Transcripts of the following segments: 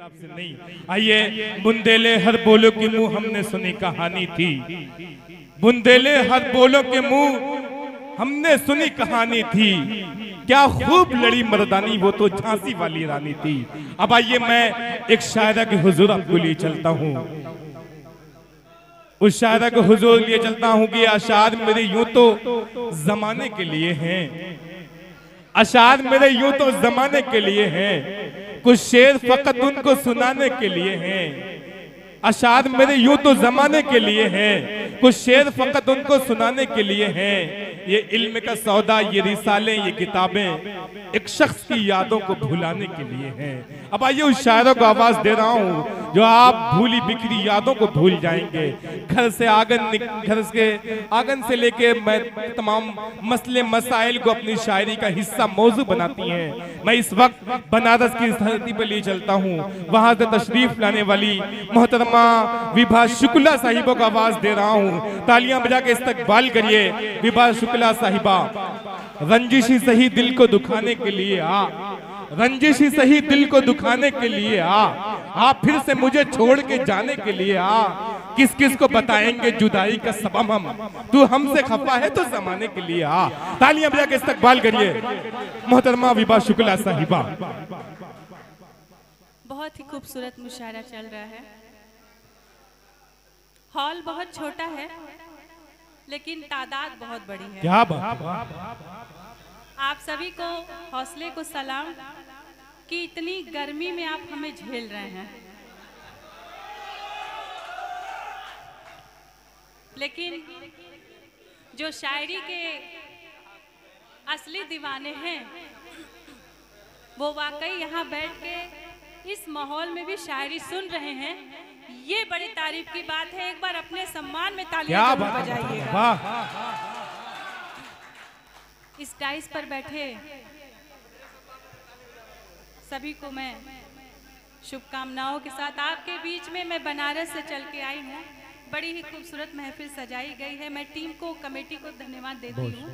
हिसाब से नहीं। आइए, बुंदेले हर बोलो के मुंह हमने सुनी कहानी थी, बुंदेले हर बोलो के मुंह हमने सुनी कहानी थी, क्या खूब लड़ी मर्दानी वो तो झांसी वाली रानी थी। अब आइए, मैं एक शायरा के हुजूर आपको लिए चलता हूँ, उस शायरा के हुजूर लिए चलता हूँ कि अशार मेरे यूं तो जमाने के लिए हैं, अशार मेरे यूं तो जमाने के लिए हैं, कुछ शेर फकत उनको सुनाने के लिए हैं, अशार मेरे यूं तो जमाने के लिए हैं, कुछ शेर फकत उनको सुनाने के लिए हैं। ये इल्म का सौदा, ये रिसाले, ये किताबें एक शख्स की यादों को भुलाने के लिए हैं। अब आइए, उस शायरों को आवाज दे रहा हूँ जो आप भूली बिखरी यादों को भूल जाएंगे। घर से आंगन से लेके मैं तमाम मसले मसाइल को अपनी शायरी का हिस्सा मौजू बनाती हैं। मैं इस वक्त बनारस की धरती पर लिए चलता हूँ, वहां से तशरीफ लाने वाली मोहतरमा विभा शुक्ला साहिबा को आवाज दे रहा हूँ। तालियां बजा के इस्तकबाल करिए विभा शुक्ला साहिबा। रंजिशी सही दिल को दुखाने के लिए आ, रंजिशी सही दिल को दुखाने के लिए आ फिर से मुझे छोड़ के जाने के लिए आ, किस किस को बताएंगे जुदाई का सबब हम, तू हमसे खफा है तो जमाने के लिए आ। तालियां बजा के इस्तकबाल करिए मोहतरमा विभा शुक्ला साहिबा। बहुत ही खूबसूरत मुशायरा चल रहा है। हॉल बहुत छोटा है लेकिन तादाद बहुत बड़ी है। क्या बात। आप सभी को हौसले को सलाम कि इतनी गर्मी में आप हमें झेल रहे हैं, लेकिन जो शायरी के असली दीवाने हैं वो वाकई यहाँ बैठ के इस माहौल में भी शायरी सुन रहे हैं। ये बड़ी तारीफ की बात है। एक बार अपने सम्मान में तालियां जरूर बजाइएगा। इस डाइस पर बैठे सभी को मैं शुभकामनाओं के साथ आपके बीच में मैं बनारस से चल के आई हूँ। बड़ी ही खूबसूरत महफिल सजाई गई है। मैं टीम को, कमेटी को धन्यवाद देती हूँ।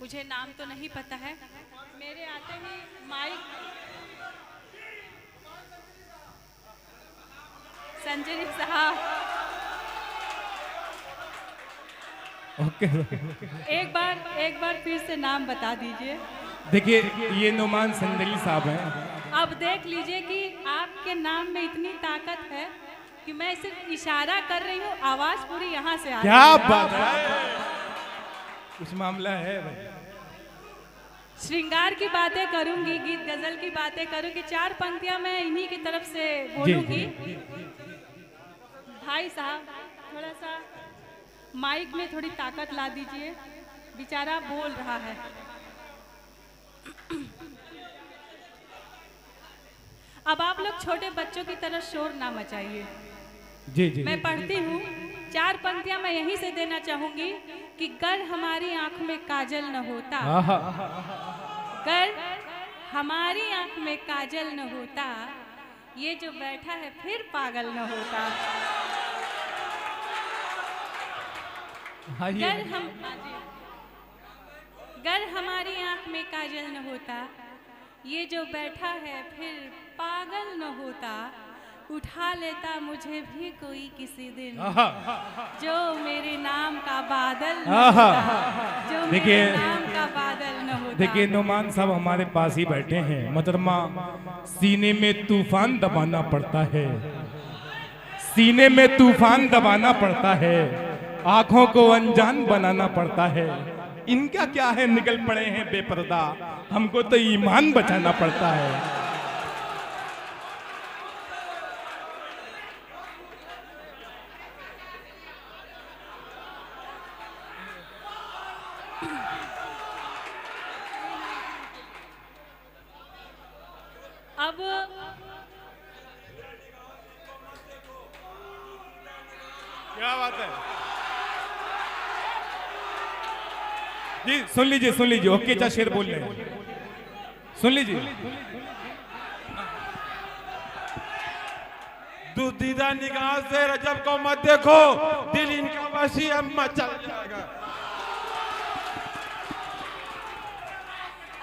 मुझे नाम तो नहीं पता है। मेरे आते ही माइक संजय साहब, ओके। एक बार फिर से नाम बता दीजिए। देखिए, ये नुमान संदली साहब हैं। अब देख लीजिए कि आपके नाम में इतनी ताकत है कि मैं सिर्फ इशारा कर रही हूँ, आवाज पूरी यहाँ से आ रही है। क्या बात है, कुछ मामला है। श्रृंगार की बातें करूंगी, गीत गजल की बातें करूंगी, चार पंक्तियां मैं इन्हीं की तरफ से बोलूंगी। भाई साहब, थोड़ा सा माइक में थोड़ी ताकत ला दीजिए, बेचारा बोल रहा है। अब आप लोग छोटे बच्चों की तरह शोर ना मचाइए। जी। मैं पढ़ती हूँ, चार पंक्तियां मैं यहीं से देना चाहूंगी कि गर हमारी आंख में काजल न होता, गर हमारी आंख में काजल न होता, ये जो बैठा है फिर पागल न होता। गर हमारी आंख में काजल न होता, ये जो बैठा है फिर पागल न होता, उठा लेता मुझे भी कोई किसी दिन, जो मेरे नाम का बादल न होता, जो मेरे नाम का बादल न होता। देखिए, नुमान साहब हमारे पास ही बैठे हैं। मोहतरमा, सीने में तूफान दबाना पड़ता है, सीने में तूफान दबाना पड़ता है, आंखों को अनजान बनाना पड़ता है। इनका क्या है, निकल पड़े हैं बेपर्दा, हमको तो ईमान बचाना पड़ता है। अब क्या बात है जी, सुन लीजिए ओके चा शेर बोल रहे हैं, सुन लीजिए। दुदीदा निगाह से रजब को मत देखो, दिल इनका वसी अम्मा चल जाएगा।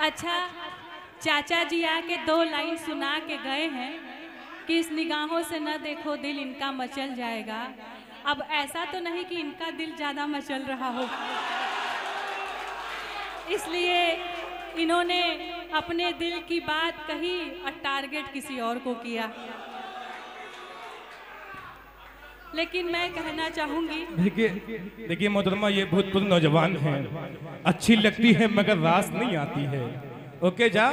अच्छा, चाचा जी आके 2 लाइन सुना के गए हैं, कि इस निगाहों से न देखो दिल इनका मचल जाएगा। अब ऐसा तो नहीं कि इनका दिल ज़्यादा मचल रहा हो, इसलिए इन्होंने अपने दिल की बात कही और टारगेट किसी और को किया। लेकिन मैं कहना चाहूंगी, देखिए मोहतरमा, ये भूतपूर्व नौजवान हैं, अच्छी लगती है मगर रास नहीं आती है। ओके जा,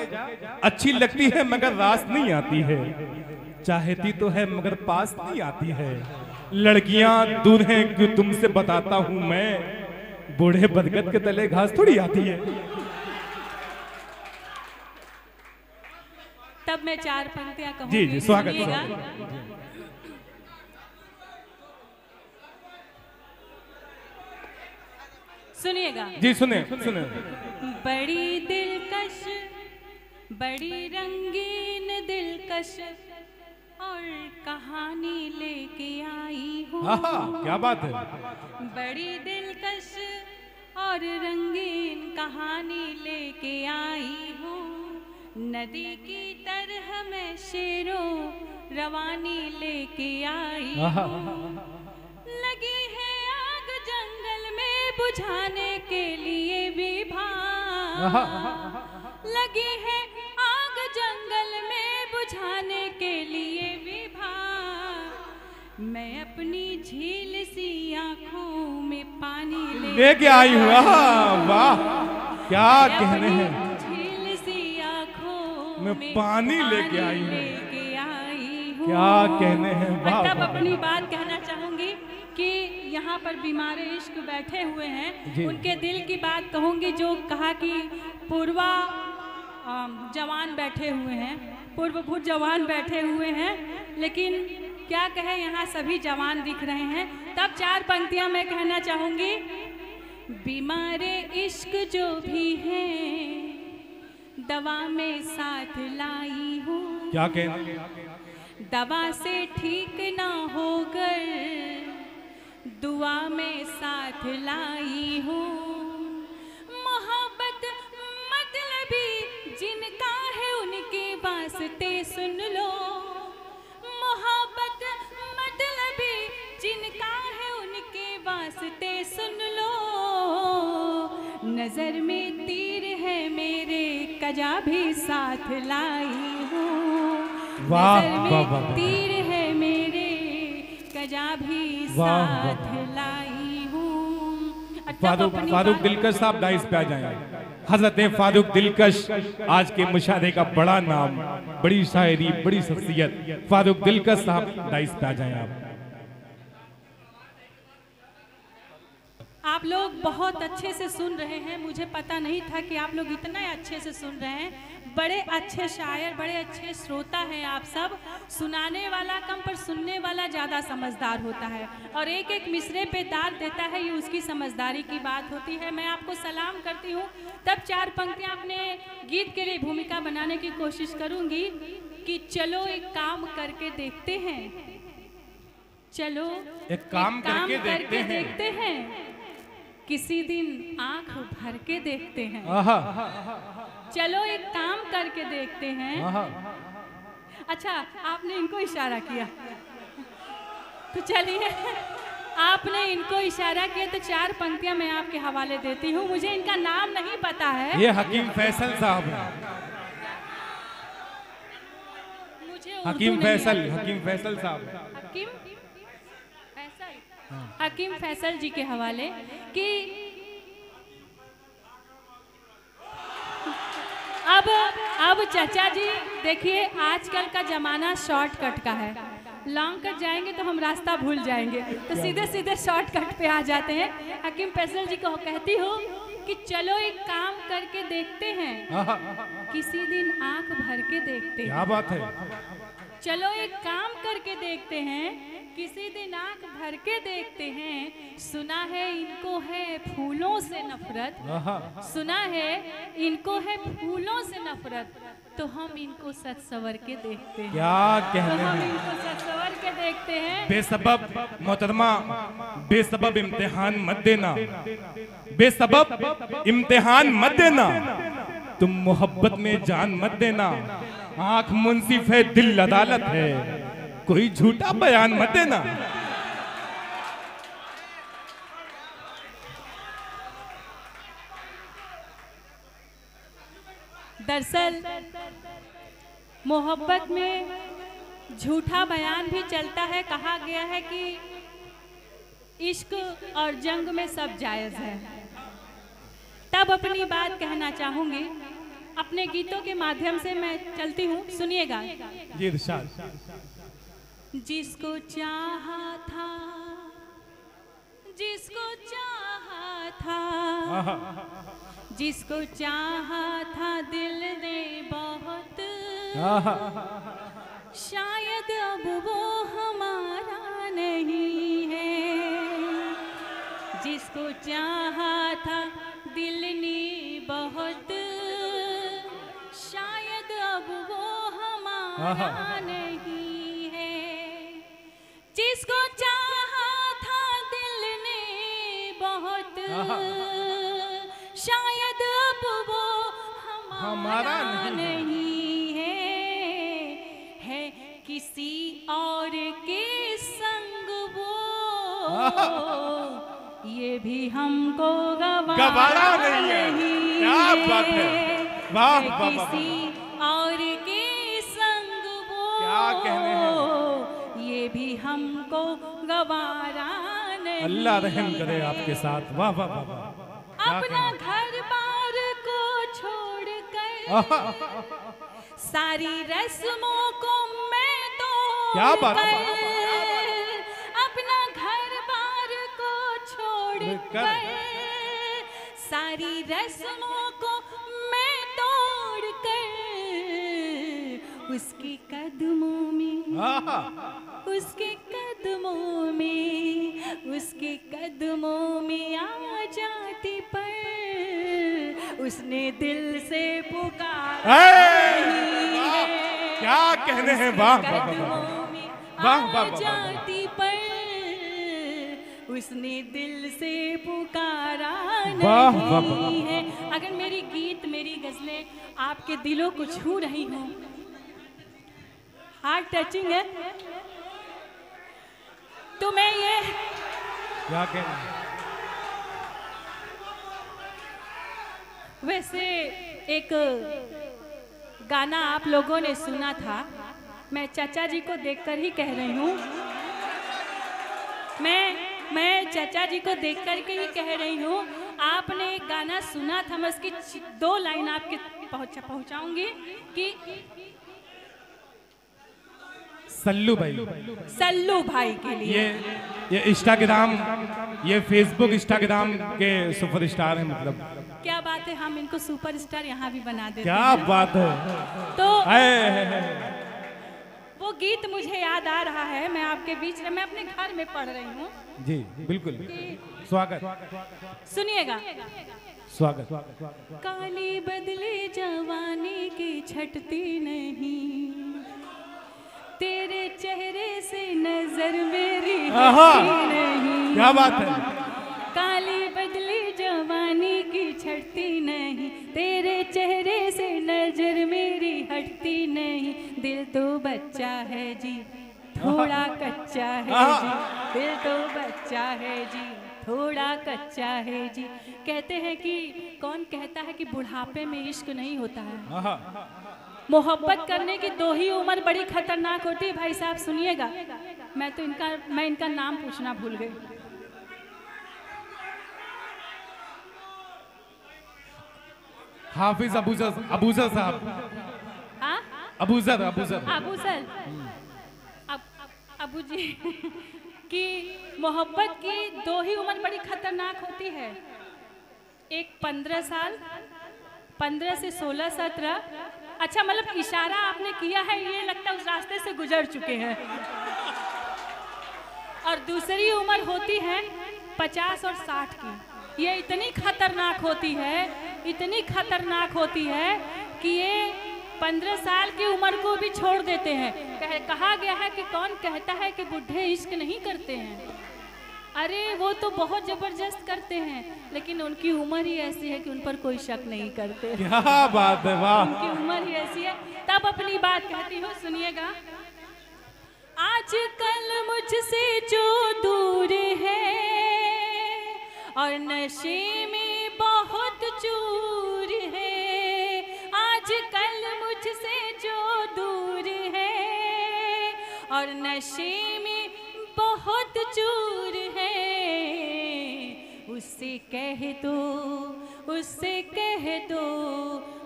अच्छी लगती है मगर रास नहीं आती है, चाहती तो है मगर पास नहीं आती है। लड़कियां दूर हैं क्यों तुमसे बताता हूं मैं, बूढ़े बरगद के तले घास थोड़ी आती है। तब मैं 4 पंक्तियां कहूंगी। जी जी, स्वागत। सुनिएगा जी, सुने सुने। बड़ी दिलकश, बड़ी रंगीन दिलकश और कहानी लेके आई हूँ। क्या बात है। बड़ी दिलकश और रंगीन कहानी लेके आई हूँ, नदी की तरह मैं शेरों रवानी लेके आई हूँ। लगी है आग जंगल में बुझाने के लिए विभाग, लगी है आग जंगल में बुझाने के लिए विभाग। मैं अपनी झील सी आंखों में पानी लेके आई हूँ। वाह, क्या कहने हैं। झील सी आंखों मैं पानी लेके आई हूँ, क्या कहने हैं। मतलब अपनी बात कहना चाहूंगी कि यहाँ पर बीमारे इश्क बैठे हुए हैं, उनके दिल की बात कहूंगी। जो कहा कि पूर्वा जवान बैठे हुए हैं, पूर्वभूत जवान बैठे हुए हैं, लेकिन क्या कहे यहाँ सभी जवान दिख रहे हैं। तब 4 पंक्तियां मैं कहना चाहूंगी। बीमारे इश्क जो भी है दवा में साथ लाई हूँ, क्या कहने। दवा से ठीक ना होकर दुआ में साथ लाई हूँ। मोहब्बत मतलबी जिनका है उनके वास्ते सुन लो, मोहब्बत मतलबी जिनका है उनके वास्ते सुन लो। नजर में तीर है मेरे कजा भी साथ लाई हूँ, नजर में तीर है मेरे कजा भी साथ लाई हूँ। फारूक दिलकश साहब डाइस पे आ जाएं। हजरत फारूक दिलकश आज के मुशाहरे का बड़ा नाम, बड़ी शायरी, बड़ी शख्सियत। फारूक दिलकश साहब डाइस पे आ जाएं। आप लोग बहुत अच्छे से सुन रहे हैं, मुझे पता नहीं था कि आप लोग इतना अच्छे से सुन रहे हैं। बड़े अच्छे शायर, बड़े अच्छे श्रोता हैं आप सब। सुनाने वाला कम पर सुनने वाला ज़्यादा समझदार होता है, और एक एक मिसरे पे दाद देता है, ये उसकी समझदारी की बात होती है। मैं आपको सलाम करती हूँ। तब 4 पंक्तियाँ अपने गीत के लिए भूमिका बनाने की कोशिश करूँगी कि चलो एक काम करके देखते हैं, चलो एक काम करके देखते हैं, किसी दिन आंख भर के देखते हैं। चलो एक काम करके देखते हैं। अच्छा, आपने इनको इशारा किया तो चलिए, आपने इनको इशारा किया तो 4 पंक्तियां मैं आपके हवाले देती हूँ। मुझे इनका नाम नहीं पता है। ये हकीम फैसल साहब हैं। मुझे हकीम फैसल साहब। हकीम फैसल जी के हवाले कि अब चाचा जी देखिए, आजकल का जमाना शॉर्टकट का है। लॉन्ग कट जाएंगे तो हम रास्ता भूल जाएंगे, तो सीधे सीधे शॉर्टकट पे आ जाते हैं। हकीम फैसल जी को कहती हूँ कि चलो एक काम करके देखते हैं, किसी दिन आंख भर के देखते हैं। क्या बात है। चलो एक काम करके देखते हैं, किसी दिन आंख भर के देखते हैं। सुना है इनको है फूलों से नफरत, सुना है इनको है फूलों से नफरत, तो हम इनको सच सवर के देखते हैं। क्या कहने तो हम हैं। इनको सच सवर के देखते हैं। बेसबब मोहतरमा, बेसबब इम्तिहान मत देना, बेसबब इम्तिहान मत देना, तुम मोहब्बत में जान मत देना। आंख मुंसिफ है, दिल अदालत है, कोई झूठा बयान मत देना। दरअसल मोहब्बत में झूठा बयान भी चलता है। कहा गया है कि इश्क और जंग में सब जायज़ है। तब अपनी बात कहना चाहूंगी, अपने गीतों के माध्यम से मैं चलती हूँ, सुनिएगा। जी इरशाद। जिसको चाहा था, जिसको चाहा था, जिसको चाहा था दिल ने बहुत, शायद अब वो हमारा नहीं है। जिसको चाहा था दिल ने बहुत, शायद अब वो हमारा नहीं है। जिसको चाहा था दिल ने बहुत, शायद अब वो हमारा नहीं है किसी और के संग वो, ये भी हमको गवारा नहीं है। क्या बात है, वाह वाह। किसी और के संग वो, क्या कहने हैं, ये भी हमको गवारा नहीं। अल्लाह रहम करे आपके साथ। वाह वाह वाह। अपना घर बार को छोड़कर सारी रस्मों को मैं तो क्या बात, अपना घर बार को छोड़कर सारी रस्मों को मैं तोड़कर उसके कदमों में, उसके कदमों में, उसके कदमों में आ जाती पर उसने दिल से पुकारा है। क्या कहने हैं, वाह वाह वाह वाह। जाती पर उसने दिल से पुकारा नहीं है। अगर मेरी गीत, मेरी गजलें आपके दिलों को छू रही हों, हार्ट टचिंग है, तो मैं ये क्या कहना है? वैसे एक गाना आप लोगों ने सुना था, मैं चाचा जी को देखकर ही कह रही हूँ, मैं चाचा जी को देखकर के ही कह रही हूँ। आपने एक गाना सुना था, मैं उसकी 2 लाइन आपके पहुँचाऊंगी कि सल्लू भाई, सल्लू भाई के लिए। ये इंस्टाग्राम, ये फेसबुक इंस्टाग्राम के सुपरस्टार हैं। मतलब क्या बात है, हम इनको सुपरस्टार यहाँ भी बना देते क्या हैं। बात है। तो है। वो गीत मुझे याद आ रहा है, मैं आपके बीच में, मैं अपने घर में पढ़ रही हूँ। जी बिल्कुल, स्वागत, सुनिएगा। स्वागत। काली बदले जवानी की छटती नहीं, तेरे चेहरे से नजर मेरी हटती नहीं। क्या बात है। काली बदली जवानी की छटती नहीं, तेरे चेहरे से नजर मेरी हटती नहीं। दिल तो बच्चा है जी, थोड़ा कच्चा है जी, दिल तो बच्चा है जी, थोड़ा कच्चा है जी। कहते हैं कि कौन कहता है कि बुढ़ापे में इश्क नहीं होता है। मोहब्बत करने की 2 ही उम्र बड़ी खतरनाक होती है। भाई साहब सुनिएगा, मैं इनका नाम पूछना भूल गई। हाफिज अबूजर साहब। हाँ, अबूजर अबू जी कि मोहब्बत की 2 ही उम्र बड़ी खतरनाक होती है। एक 15 साल, 15 से 16, 17। अच्छा, मतलब इशारा आपने किया है, ये लगता है उस रास्ते से गुजर चुके हैं। और दूसरी उम्र होती है 50 और 60 की। ये इतनी खतरनाक होती है, इतनी खतरनाक होती है कि ये 15 साल की उम्र को भी छोड़ देते हैं। कहा गया है कि कौन कहता है कि बुढ़े इश्क नहीं करते हैं। अरे वो तो बहुत जबरदस्त करते हैं, लेकिन उनकी उम्र ही ऐसी है कि उन पर कोई शक नहीं करते। क्या बात है, वाह। उनकी उम्र ही ऐसी है। तब अपनी बात कहती हूँ, सुनिएगा। आजकल मुझसे जो दूर है और नशे में बहुत चूर है, आजकल मुझसे जो दूर है और नशे में बहुत चूर है, उससे कह दो, उससे कह दो,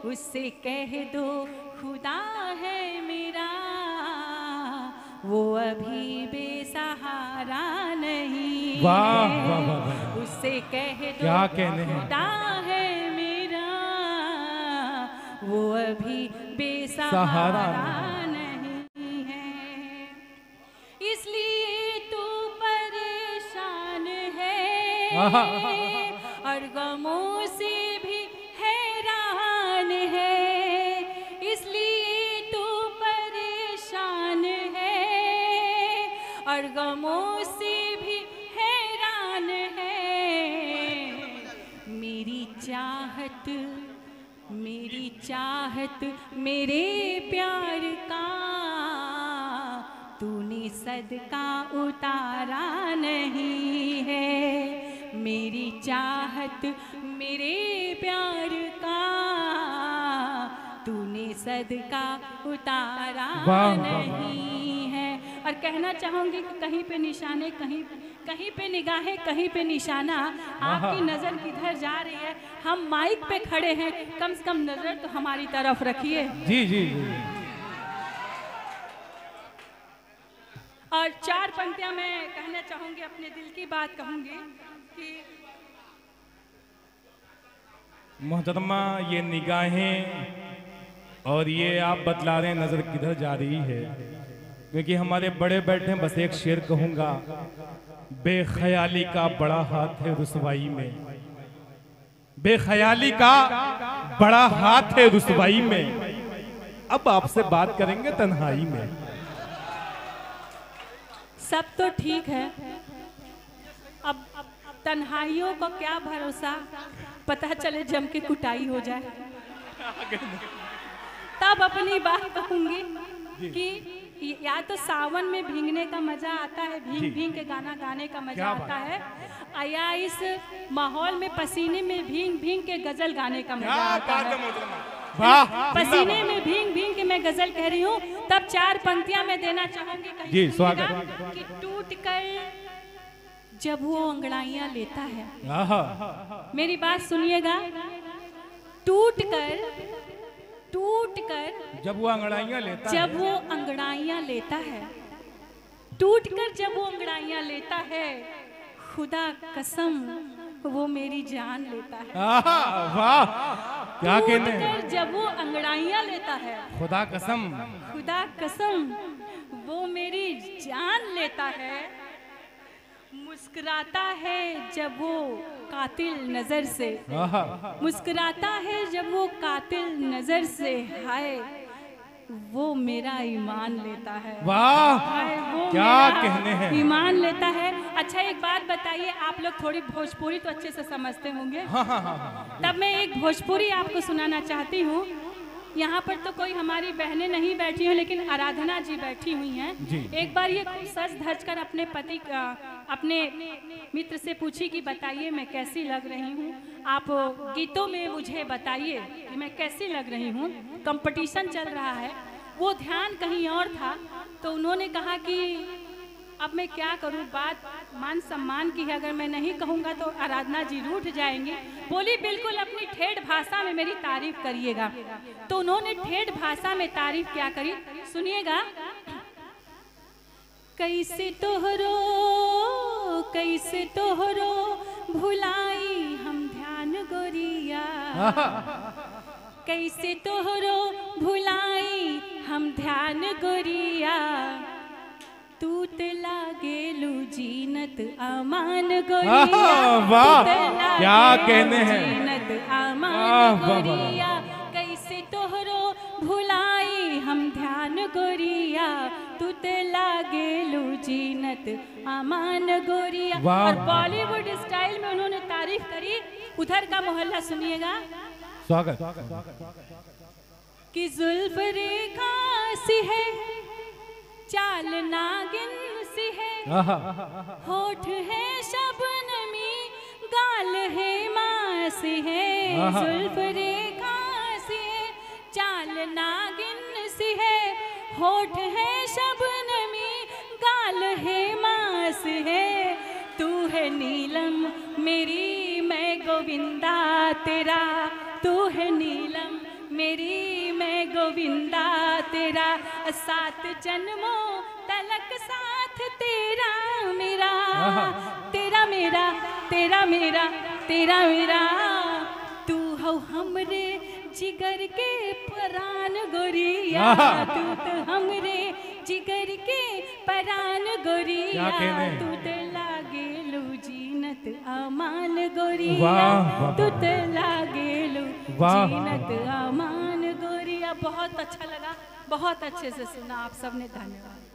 उससे कह दो खुदा है मेरा, वो अभी बेसहारा नहीं। वाह वाह वाह, उससे कह दो क्या कहने हैं। खुदा है मेरा, वो अभी बेसहारा नहीं है। इसलिए तू परेशान है और गमों से भी हैरान है, इसलिए तू परेशान है और गमों से भी हैरान है। मेरी चाहत, मेरी चाहत, मेरे प्यार का तूने सदका उतारा नहीं है, मेरी चाहत, मेरे प्यार का तूने सदका उतारा नहीं है। और कहना चाहूंगी कि कहीं पे निशाने, कहीं पे निगाहें, कहीं पे निशाना, आपकी नजर किधर जा रही है। हम माइक पे खड़े हैं, कम से कम नजर तो हमारी तरफ रखिए। जी जी जी। और 4 पंक्तियां मैं कहना चाहूंगी, अपने दिल की बात कहूंगी कि मोहतरमा, ये निगाहें और ये आप बतला रहे हैं नजर किधर जा रही है, क्योंकि हमारे बड़े बैठे हैं। बस एक शेर कहूंगा, बेख्याली का बड़ा हाथ है रुसवाई में, बेख्याली का बड़ा हाथ है रुसवाई में, अब आपसे बात करेंगे तन्हाई में। सब तो ठीक है, अब तन्हाइयों को क्या भरोसा, पता चले जम के कुटाई हो जाए, तब अपनी बात कहूंगी कि या तो सावन में भीगने का मजा आता है, भीग भीग के गाना गाने का मजा आता है, या इस माहौल में पसीने में भीग भीग के गजल गाने का मजा आता है। पसीने में भीग भीग के मैं गजल कह रही हूँ। तब 4 पंक्तियां मैं देना चाहूंगी, जी स्वागत। कि टूट कर जब वो अंगड़ाइयां लेता है, मेरी बात सुनिएगा, टूट कर जब वो अंगड़ाइयां लेता है, जब वो अंगड़ाइयां लेता है, टूट कर जब वो अंगड़ाइयां लेता है, खुदा कसम वो मेरी जान लेता है। वाह, क्या कहने हैं। जब वो अंगड़ाइयां लेता है, खुदा कसम, खुदा कसम वो मेरी जान लेता है। मुस्कुराता है जब वो कातिल नजर से, मुस्कुराता है जब वो कातिल नजर से, हाय वो मेरा ईमान लेता है। वाह, वो क्या कहने हैं, ईमान लेता है। अच्छा एक बात बताइए, आप लोग थोड़ी भोजपुरी तो अच्छे से समझते होंगे। तब मैं एक भोजपुरी आपको सुनाना चाहती हूँ। यहाँ पर तो कोई हमारी बहनें नहीं बैठी हैं, लेकिन आराधना जी बैठी हुई हैं। एक बार ये सज धज कर अपने पति अपने मित्र से पूछी कि बताइए मैं कैसी लग रही हूँ, आप गीतों में मुझे बताइए कि मैं कैसी लग रही हूँ। कंपटीशन चल रहा है, वो ध्यान कहीं और था, तो उन्होंने कहा कि अब मैं क्या करूं, बात मान सम्मान की है, अगर मैं नहीं कहूंगा तो आराधना जी रूठ जाएंगी। बोली बिल्कुल अपनी ठेठ भाषा में मेरी तारीफ करिएगा। तो उन्होंने ठेठ भाषा में तारीफ क्या करी, सुनिएगा। कैसे तोहरो भुलाई हम ध्यान गोरिया, कैसे तोहरो भुलाई हम ध्यान गोरिया, तू त लागेलू जीनत अमान गोरिया। वाह, क्या कहने हैं, जीनत अमान गोरिया, कैसे तोहरो भुलाई हम ध्यान गोरिया, तू त लागेलू जीनत अमान गोरिया। और बॉलीवुड स्टाइल में उन्होंने तारीफ करी। उधर का मोहल्ला सुनिएगा। स्वागत। कि जुल्फ रेखा सी है चाल नागिन सी है, होठ है शबनमी, गाल है मासी है, जुल्फ रेखा सी है। चाल नागिन सी है, होठ है शबनमी, गाल है मास है। तू है नीलम मेरी मैं गोविंदा तेरा, तू है नीलम मेरी मैं गोविंदा तेरा। 7 जन्मों तलक साथ तेरा मेरा, तेरा मेरा तेरा मेरा तेरा मेरा। तू हो हमरे जिगर के परान गोरिया, तू तो हमरे जिगर के परान गोरिया। तू तो लागेलू जीनत अमान गोरिया, तू तो लागेलू जीनत अमान गोरिया। बहुत अच्छा लगा, बहुत अच्छे से सुना आप सबने, धन्यवाद।